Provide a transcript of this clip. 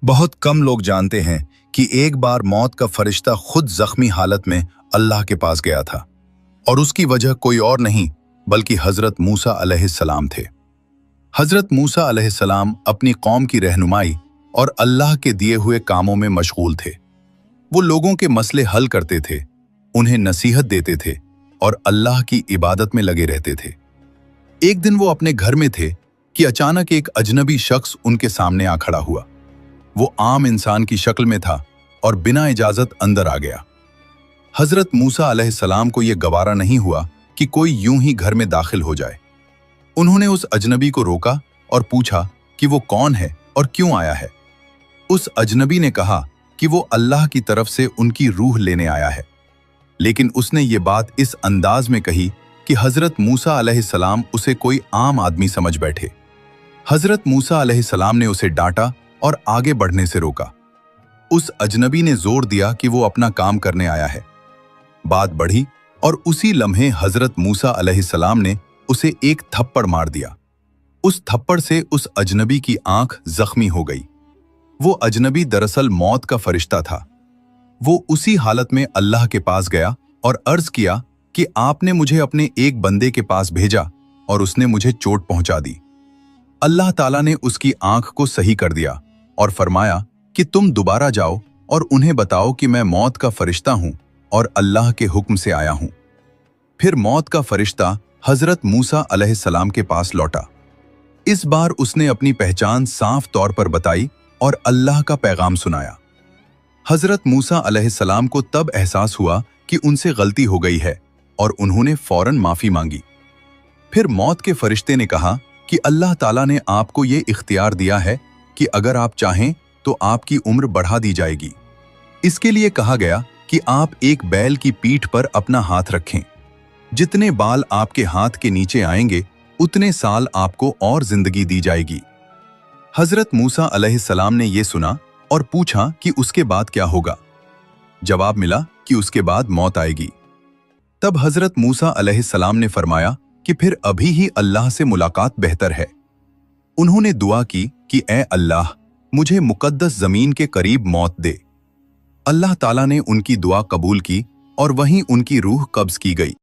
बहुत कम लोग जानते हैं कि एक बार मौत का फरिश्ता खुद जख्मी हालत में अल्लाह के पास गया था और उसकी वजह कोई और नहीं बल्कि हजरत मूसा अलैहिस्सलाम थे। हजरत मूसा अलैहिस्सलाम अपनी कौम की रहनुमाई और अल्लाह के दिए हुए कामों में मशगूल थे। वो लोगों के मसले हल करते थे, उन्हें नसीहत देते थे और अल्लाह की इबादत में लगे रहते थे। एक दिन वो अपने घर में थे कि अचानक एक अजनबी शख्स उनके सामने आ खड़ा हुआ। वो आम इंसान की शक्ल में था और बिना इजाजत अंदर आ गया। हजरत मूसा अलैहिस्सलाम को यह गवारा नहीं हुआ कि कोई यूं ही घर में दाखिल हो जाए। उन्होंने उस अजनबी को रोका और पूछा कि वो कौन है और क्यों आया है। उस अजनबी ने कहा कि वो अल्लाह की तरफ से उनकी रूह लेने आया है, लेकिन उसने ये बात इस अंदाज में कही कि हजरत मूसा अलैहिस्सलाम उसे कोई आम आदमी समझ बैठे। हजरत मूसा अलैहिस्सलाम ने उसे डांटा और आगे बढ़ने से रोका। उस अजनबी ने जोर दिया कि वो अपना काम करने आया है। बात बढ़ी और उसी लम्हे हजरत मूसा अलैहिस्सलाम ने उसे एक थप्पड़ मार दिया। उस थप्पड़ से उस अजनबी की आंख जख्मी हो गई। वो अजनबी दरअसल मौत का फरिश्ता था। वो उसी हालत में अल्लाह के पास गया और अर्ज किया कि आपने मुझे अपने एक बंदे के पास भेजा और उसने मुझे चोट पहुंचा दी। अल्लाह ताला ने उसकी आंख को सही कर दिया और फरमाया कि तुम दोबारा जाओ और उन्हें बताओ कि मैं मौत का फरिश्ता हूं और अल्लाह के हुक्म से आया हूं। फिर मौत का फरिश्ता हजरत मूसा अलैहिस्सलाम के पास लौटा। इस बार उसने अपनी पहचान साफ तौर पर बताई और अल्लाह का पैगाम सुनाया। हजरत मूसा अलैहिस्सलाम को तब एहसास हुआ कि उनसे गलती हो गई है और उन्होंने फौरन माफी मांगी। फिर मौत के फरिश्ते ने कहा कि अल्लाह ताला ने आपको ये इख्तियार दिया है कि अगर आप चाहें तो आपकी उम्र बढ़ा दी जाएगी। इसके लिए कहा गया कि आप एक बैल की पीठ पर अपना हाथ रखें। जितने बाल आपके हाथ के नीचे आएंगे उतने साल आपको और जिंदगी दी जाएगी। हजरत मूसा अलैहिस्सलाम ने यह सुना और पूछा कि उसके बाद क्या होगा। जवाब मिला कि उसके बाद मौत आएगी। तब हजरत मूसा अलैहिस्सलाम ने फरमाया कि फिर अभी ही अल्लाह से मुलाकात बेहतर है। उन्होंने दुआ की कि ऐ अल्लाह, मुझे मुकद्दस जमीन के करीब मौत दे। अल्लाह ताला ने उनकी दुआ कबूल की और वहीं उनकी रूह कब्ज की गई।